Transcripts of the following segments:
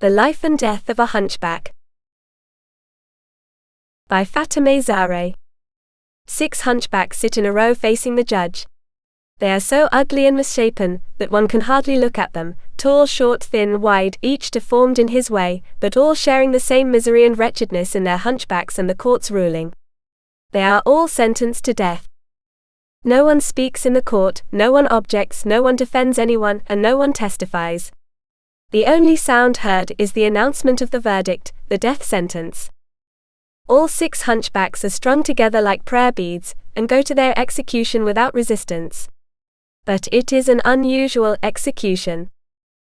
The Life and Death of a Hunchback. By Fatemeh Zarei. 6 hunchbacks sit in a row facing the judge. They are so ugly and misshapen that one can hardly look at them, tall, short, thin, wide, each deformed in his way, but all sharing the same misery and wretchedness in their hunchbacks and the court's ruling. They are all sentenced to death. No one speaks in the court, no one objects, no one defends anyone, and no one testifies. The only sound heard is the announcement of the verdict, the death sentence. All 6 hunchbacks are strung together like prayer beads, and go to their execution without resistance. But it is an unusual execution.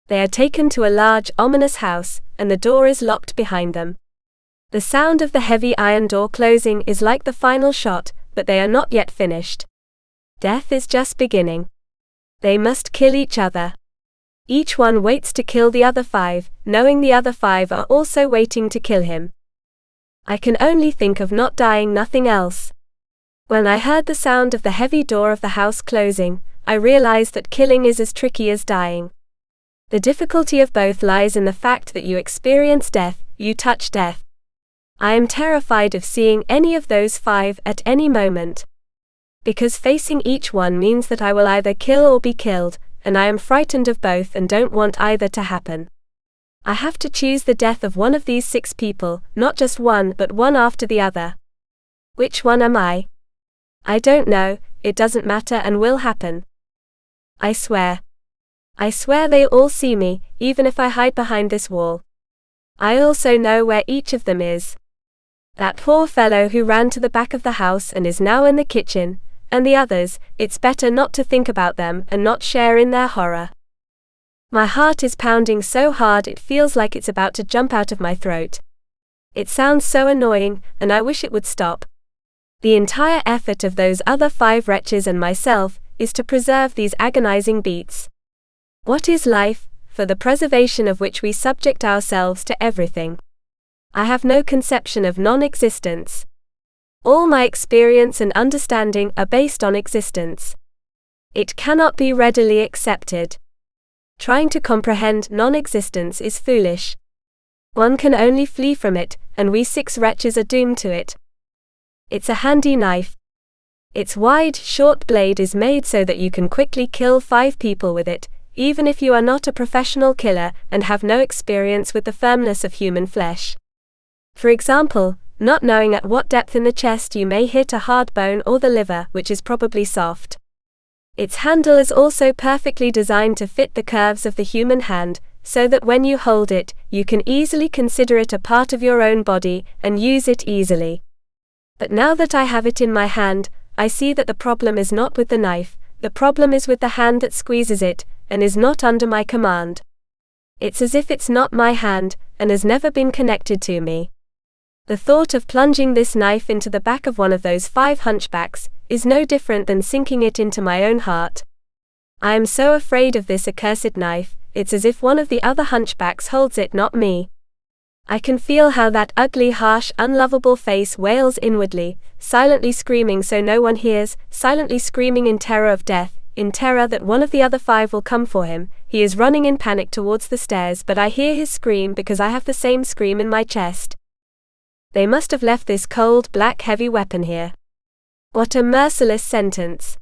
They are taken to a large, ominous house, and the door is locked behind them. The sound of the heavy iron door closing is like the final shot, but they are not yet finished. Death is just beginning. They must kill each other. Each one waits to kill the other 5, knowing the other 5 are also waiting to kill him. I can only think of not dying, nothing else. When I heard the sound of the heavy door of the house closing, I realized that killing is as tricky as dying. The difficulty of both lies in the fact that you experience death, you touch death. I am terrified of seeing any of those 5 at any moment. Because facing each one means that I will either kill or be killed, and I am frightened of both and don't want either to happen. I have to choose the death of one of these 6 people, not just one but one after the other. Which one am I? I don't know, it doesn't matter and will happen. I swear. I swear they all see me, even if I hide behind this wall. I also know where each of them is. That poor fellow who ran to the back of the house and is now in the kitchen, and the others, it's better not to think about them and not share in their horror. My heart is pounding so hard it feels like it's about to jump out of my throat. It sounds so annoying, and I wish it would stop. The entire effort of those other 5 wretches and myself is to preserve these agonizing beats. What is life, for the preservation of which we subject ourselves to everything? I have no conception of non-existence. All my experience and understanding are based on existence. It cannot be readily accepted. Trying to comprehend non-existence is foolish. One can only flee from it, and we 6 wretches are doomed to it. It's a handy knife. Its wide, short blade is made so that you can quickly kill 5 people with it, even if you are not a professional killer and have no experience with the firmness of human flesh. For example, not knowing at what depth in the chest you may hit a hard bone or the liver, which is probably soft. Its handle is also perfectly designed to fit the curves of the human hand, so that when you hold it, you can easily consider it a part of your own body and use it easily. But now that I have it in my hand, I see that the problem is not with the knife, the problem is with the hand that squeezes it, and is not under my command. It's as if it's not my hand, and has never been connected to me. The thought of plunging this knife into the back of one of those 5 hunchbacks is no different than sinking it into my own heart. I am so afraid of this accursed knife, it's as if one of the other hunchbacks holds it, not me. I can feel how that ugly, harsh, unlovable face wails inwardly, silently screaming so no one hears, silently screaming in terror of death, in terror that one of the other 5 will come for him. He is running in panic towards the stairs, but I hear his scream because I have the same scream in my chest. They must have left this cold, black, heavy weapon here. What a merciless sentence.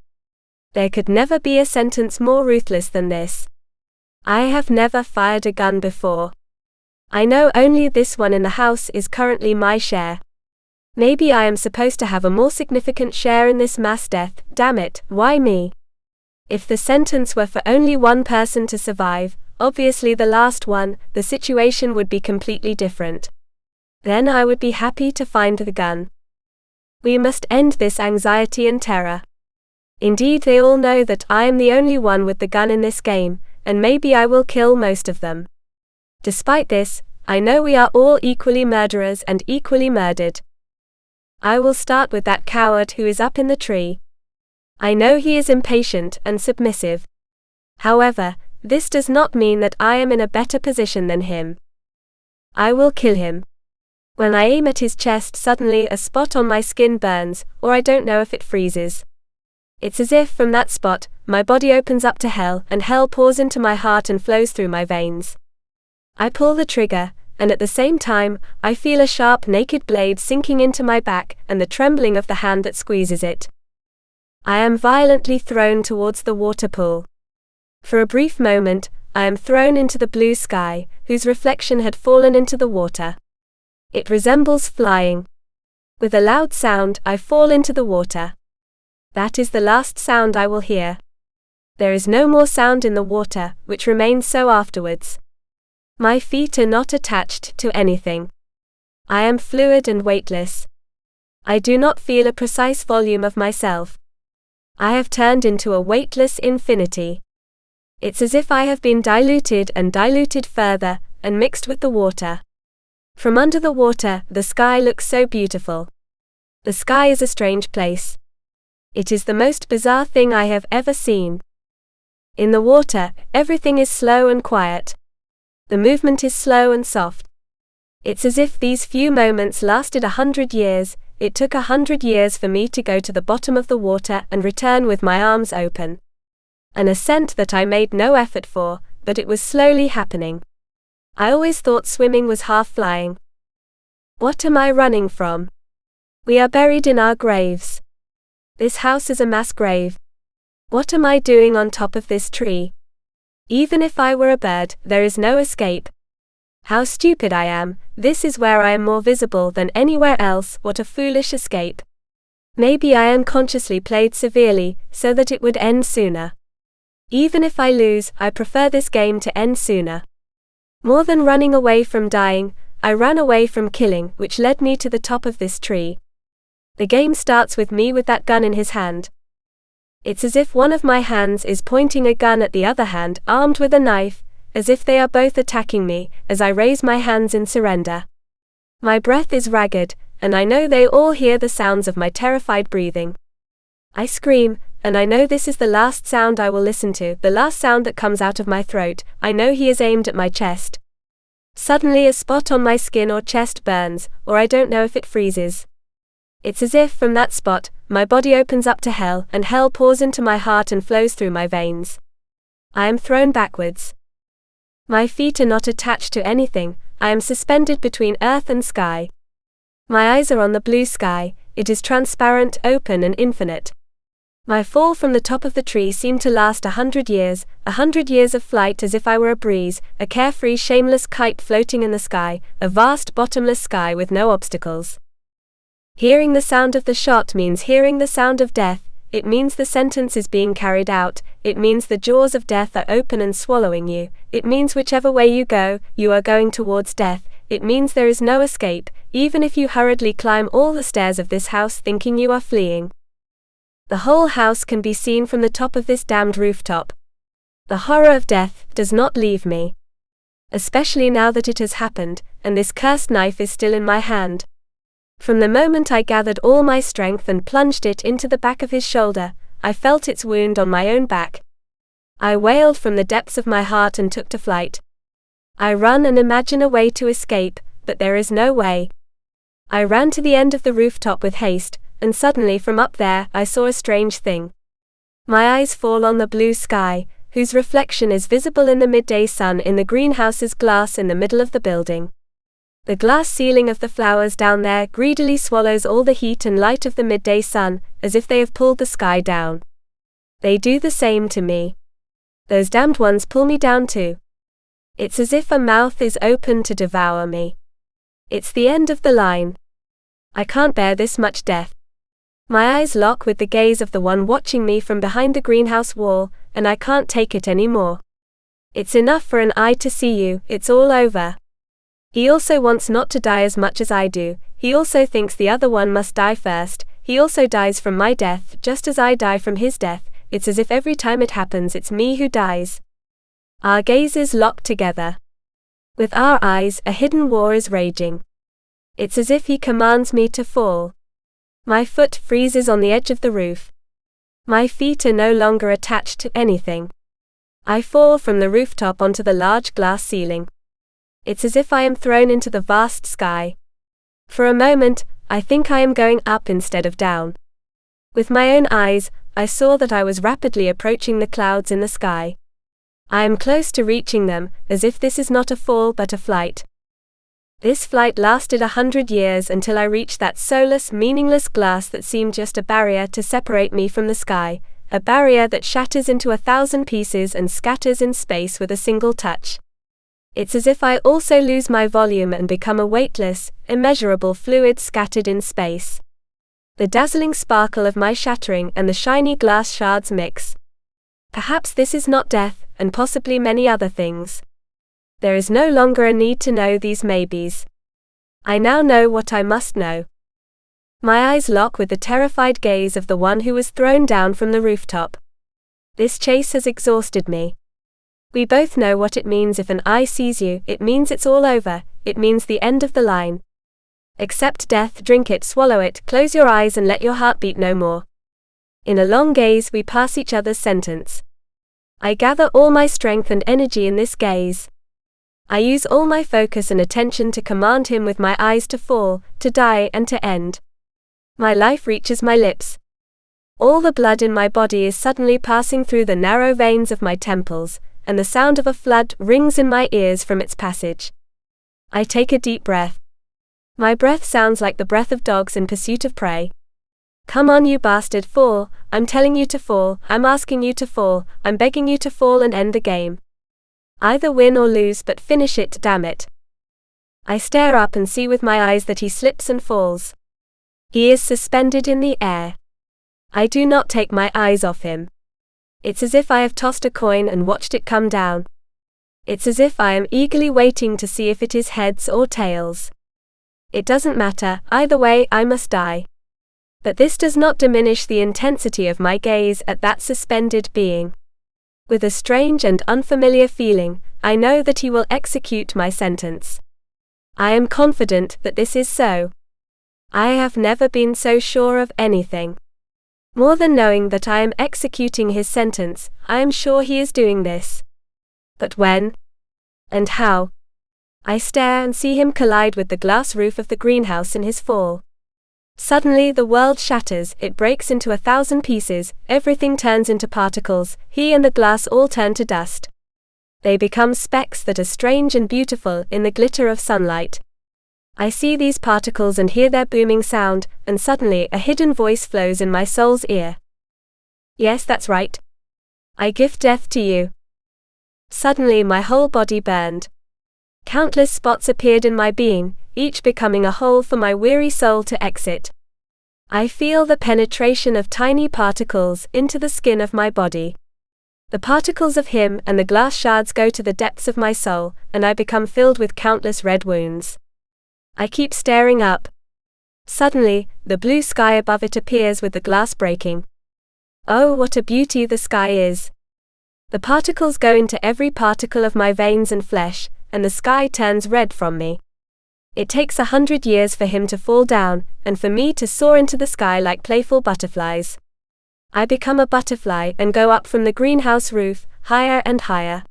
There could never be a sentence more ruthless than this. I have never fired a gun before. I know only this one in the house is currently my share. Maybe I am supposed to have a more significant share in this mass death, damn it, why me? If the sentence were for only one person to survive, obviously the last one, the situation would be completely different. Then I would be happy to find the gun. We must end this anxiety and terror. Indeed, they all know that I am the only one with the gun in this game, and maybe I will kill most of them. Despite this, I know we are all equally murderers and equally murdered. I will start with that coward who is up in the tree. I know he is impatient and submissive. However, this does not mean that I am in a better position than him. I will kill him. When I aim at his chest, suddenly a spot on my skin burns, or I don't know if it freezes. It's as if from that spot, my body opens up to hell, and hell pours into my heart and flows through my veins. I pull the trigger, and at the same time, I feel a sharp naked blade sinking into my back and the trembling of the hand that squeezes it. I am violently thrown towards the water pool. For a brief moment, I am thrown into the blue sky, whose reflection had fallen into the water. It resembles flying. With a loud sound, I fall into the water. That is the last sound I will hear. There is no more sound in the water, which remains so afterwards. My feet are not attached to anything. I am fluid and weightless. I do not feel a precise volume of myself. I have turned into a weightless infinity. It's as if I have been diluted and diluted further, and mixed with the water. From under the water, the sky looks so beautiful. The sky is a strange place. It is the most bizarre thing I have ever seen. In the water, everything is slow and quiet. The movement is slow and soft. It's as if these few moments lasted 100 years. It took 100 years for me to go to the bottom of the water and return with my arms open. An ascent that I made no effort for, but it was slowly happening. I always thought swimming was half flying. What am I running from? We are buried in our graves. This house is a mass grave. What am I doing on top of this tree? Even if I were a bird, there is no escape. How stupid I am. This is where I am more visible than anywhere else. What a foolish escape. Maybe I unconsciously played severely, so that it would end sooner. Even if I lose, I prefer this game to end sooner. More than running away from dying, I ran away from killing, which led me to the top of this tree. The game starts with me with that gun in his hand. It's as if one of my hands is pointing a gun at the other hand, armed with a knife, as if they are both attacking me, as I raise my hands in surrender. My breath is ragged, and I know they all hear the sounds of my terrified breathing. I scream, and I know this is the last sound I will listen to, the last sound that comes out of my throat. I know he is aimed at my chest. Suddenly a spot on my skin or chest burns, or I don't know if it freezes. It's as if from that spot, my body opens up to hell, and hell pours into my heart and flows through my veins. I am thrown backwards. My feet are not attached to anything. I am suspended between earth and sky. My eyes are on the blue sky. It is transparent, open and infinite. My fall from the top of the tree seemed to last 100 years, 100 years of flight, as if I were a breeze, a carefree, shameless kite floating in the sky, a vast bottomless sky with no obstacles. Hearing the sound of the shot means hearing the sound of death. It means the sentence is being carried out. It means the jaws of death are open and swallowing you. It means whichever way you go, you are going towards death. It means there is no escape, even if you hurriedly climb all the stairs of this house thinking you are fleeing. The whole house can be seen from the top of this damned rooftop. The horror of death does not leave me. Especially now that it has happened, and this cursed knife is still in my hand. From the moment I gathered all my strength and plunged it into the back of his shoulder, I felt its wound on my own back. I wailed from the depths of my heart and took to flight. I run and imagine a way to escape, but there is no way. I ran to the end of the rooftop with haste, and suddenly from up there I saw a strange thing. My eyes fall on the blue sky, whose reflection is visible in the midday sun in the greenhouse's glass in the middle of the building. The glass ceiling of the flowers down there greedily swallows all the heat and light of the midday sun, as if they have pulled the sky down. They do the same to me. Those damned ones pull me down too. It's as if a mouth is open to devour me. It's the end of the line. I can't bear this much death. My eyes lock with the gaze of the one watching me from behind the greenhouse wall, and I can't take it anymore. It's enough for an eye to see you. It's all over. He also wants not to die as much as I do. He also thinks the other one must die first. He also dies from my death, just as I die from his death. It's as if every time it happens it's me who dies. Our gazes lock together. With our eyes, a hidden war is raging. It's as if he commands me to fall. My foot freezes on the edge of the roof. My feet are no longer attached to anything. I fall from the rooftop onto the large glass ceiling. It's as if I am thrown into the vast sky. For a moment, I think I am going up instead of down. With my own eyes, I saw that I was rapidly approaching the clouds in the sky. I am close to reaching them, as if this is not a fall but a flight. This flight lasted 100 years until I reached that soulless, meaningless glass that seemed just a barrier to separate me from the sky, a barrier that shatters into 1,000 pieces and scatters in space with a single touch. It's as if I also lose my volume and become a weightless, immeasurable fluid scattered in space. The dazzling sparkle of my shattering and the shiny glass shards mix. Perhaps this is not death, and possibly many other things. There is no longer a need to know these maybes. I now know what I must know. My eyes lock with the terrified gaze of the one who was thrown down from the rooftop. This chase has exhausted me. We both know what it means if an eye sees you. It means it's all over, it means the end of the line. Accept death, drink it, swallow it, close your eyes and let your heart beat no more. In a long gaze we pass each other's sentence. I gather all my strength and energy in this gaze. I use all my focus and attention to command him with my eyes to fall, to die and to end. My life reaches my lips. All the blood in my body is suddenly passing through the narrow veins of my temples, and the sound of a flood rings in my ears from its passage. I take a deep breath. My breath sounds like the breath of dogs in pursuit of prey. Come on you bastard, fall, I'm telling you to fall, I'm asking you to fall, I'm begging you to fall and end the game. Either win or lose, but finish it, damn it. I stare up and see with my eyes that he slips and falls. He is suspended in the air. I do not take my eyes off him. It's as if I have tossed a coin and watched it come down. It's as if I am eagerly waiting to see if it is heads or tails. It doesn't matter, either way I must die. But this does not diminish the intensity of my gaze at that suspended being. With a strange and unfamiliar feeling, I know that he will execute my sentence. I am confident that this is so. I have never been so sure of anything. More than knowing that I am executing his sentence, I am sure he is doing this. But when? And how? I stare and see him collide with the glass roof of the greenhouse in his fall. Suddenly the world shatters, it breaks into 1,000 pieces, everything turns into particles, he and the glass all turn to dust. They become specks that are strange and beautiful in the glitter of sunlight. I see these particles and hear their booming sound, and suddenly a hidden voice flows in my soul's ear. Yes, that's right. I gift death to you. Suddenly my whole body burned. Countless spots appeared in my being, each becoming a hole for my weary soul to exit. I feel the penetration of tiny particles into the skin of my body. The particles of him and the glass shards go to the depths of my soul, and I become filled with countless red wounds. I keep staring up. Suddenly, the blue sky above it appears with the glass breaking. Oh, what a beauty the sky is! The particles go into every particle of my veins and flesh, and the sky turns red from me. It takes 100 years for him to fall down, and for me to soar into the sky like playful butterflies. I become a butterfly and go up from the greenhouse roof, higher and higher.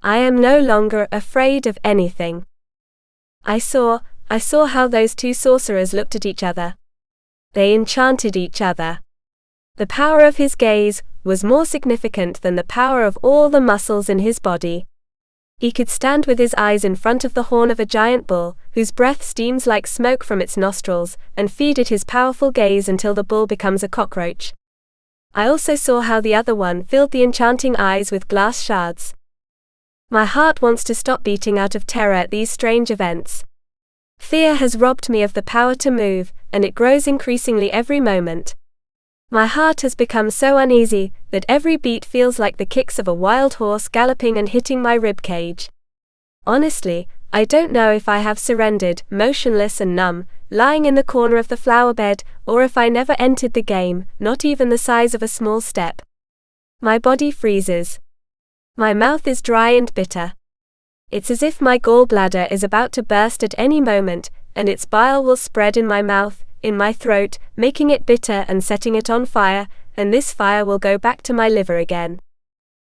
I am no longer afraid of anything. I saw how those two sorcerers looked at each other. They enchanted each other. The power of his gaze was more significant than the power of all the muscles in his body. He could stand with his eyes in front of the horn of a giant bull, whose breath steams like smoke from its nostrils, and feed it his powerful gaze until the bull becomes a cockroach. I also saw how the other one filled the enchanting eyes with glass shards. My heart wants to stop beating out of terror at these strange events. Fear has robbed me of the power to move, and it grows increasingly every moment. My heart has become so uneasy that every beat feels like the kicks of a wild horse galloping and hitting my rib cage. Honestly, I don't know if I have surrendered, motionless and numb, lying in the corner of the flower bed, or if I never entered the game, not even the size of a small step. My body freezes. My mouth is dry and bitter. It's as if my gallbladder is about to burst at any moment, and its bile will spread in my mouth, in my throat, making it bitter and setting it on fire, and this fire will go back to my liver again.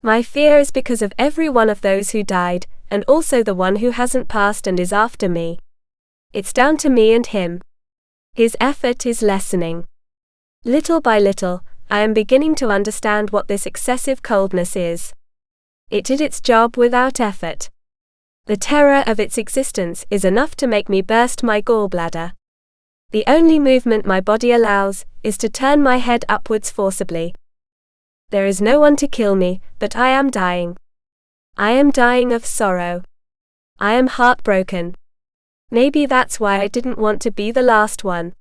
My fear is because of every one of those who died, and also the one who hasn't passed and is after me. It's down to me and him. His effort is lessening. Little by little, I am beginning to understand what this excessive coldness is. It did its job without effort. The terror of its existence is enough to make me burst my gallbladder. The only movement my body allows is to turn my head upwards forcibly. There is no one to kill me, but I am dying. I am dying of sorrow. I am heartbroken. Maybe that's why I didn't want to be the last one.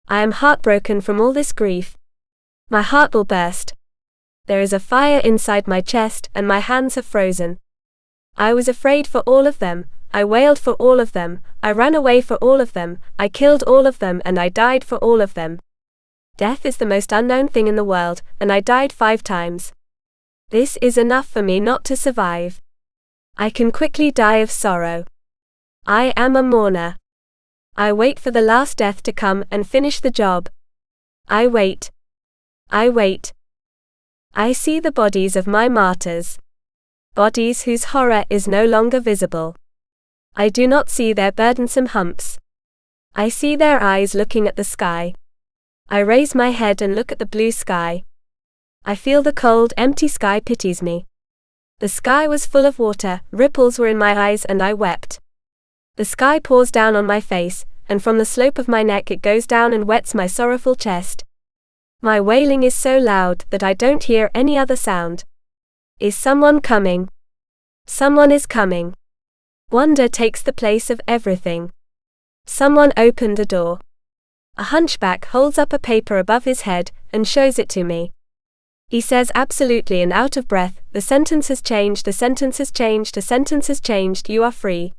I am heartbroken from all this grief. My heart will burst. There is a fire inside my chest and my hands have frozen. I was afraid for all of them, I wailed for all of them, I ran away for all of them, I killed all of them and I died for all of them. Death is the most unknown thing in the world, and I died 5 times. This is enough for me not to survive. I can quickly die of sorrow. I am a mourner. I wait for the last death to come and finish the job. I wait. I wait. I see the bodies of my martyrs. Bodies whose horror is no longer visible. I do not see their burdensome humps. I see their eyes looking at the sky. I raise my head and look at the blue sky. I feel the cold, empty sky pities me. The sky was full of water, ripples were in my eyes and I wept. The sky pours down on my face, and from the slope of my neck it goes down and wets my sorrowful chest. My wailing is so loud that I don't hear any other sound. Is someone coming? Someone is coming. Wonder takes the place of everything. Someone opened the door. A hunchback holds up a paper above his head and shows it to me. He says absolutely and out of breath, "The sentence has changed, the sentence has changed, the sentence has changed, you are free."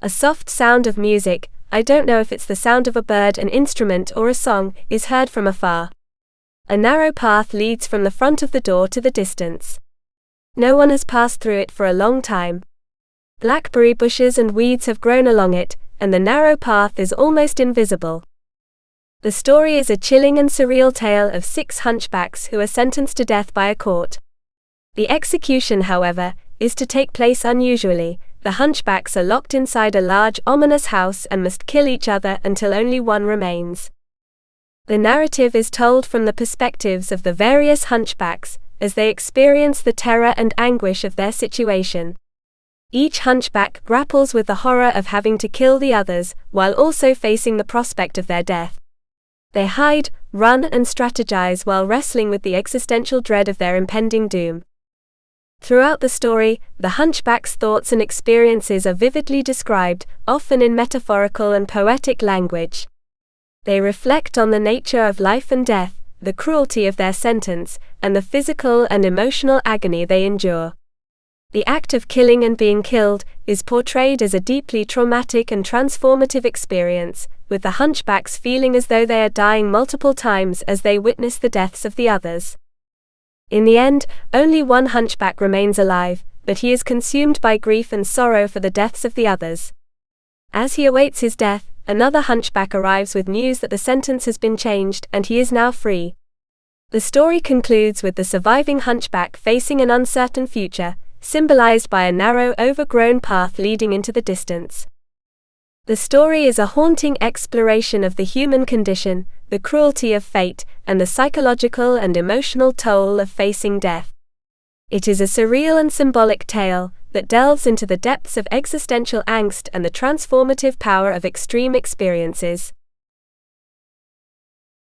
A soft sound of music, I don't know if it's the sound of a bird, an instrument or a song, is heard from afar. A narrow path leads from the front of the door to the distance. No one has passed through it for a long time. Blackberry bushes and weeds have grown along it, and the narrow path is almost invisible. The story is a chilling and surreal tale of 6 hunchbacks who are sentenced to death by a court. The execution, however, is to take place unusually. The hunchbacks are locked inside a large, ominous house and must kill each other until only one remains. The narrative is told from the perspectives of the various hunchbacks, as they experience the terror and anguish of their situation. Each hunchback grapples with the horror of having to kill the others, while also facing the prospect of their death. They hide, run and strategize while wrestling with the existential dread of their impending doom. Throughout the story, the hunchback's thoughts and experiences are vividly described, often in metaphorical and poetic language. They reflect on the nature of life and death, the cruelty of their sentence, and the physical and emotional agony they endure. The act of killing and being killed is portrayed as a deeply traumatic and transformative experience, with the hunchbacks feeling as though they are dying multiple times as they witness the deaths of the others. In the end, only one hunchback remains alive, but he is consumed by grief and sorrow for the deaths of the others. As he awaits his death, another hunchback arrives with news that the sentence has been changed and he is now free. The story concludes with the surviving hunchback facing an uncertain future, symbolized by a narrow, overgrown path leading into the distance. The story is a haunting exploration of the human condition, the cruelty of fate, and the psychological and emotional toll of facing death. It is a surreal and symbolic tale that delves into the depths of existential angst and the transformative power of extreme experiences.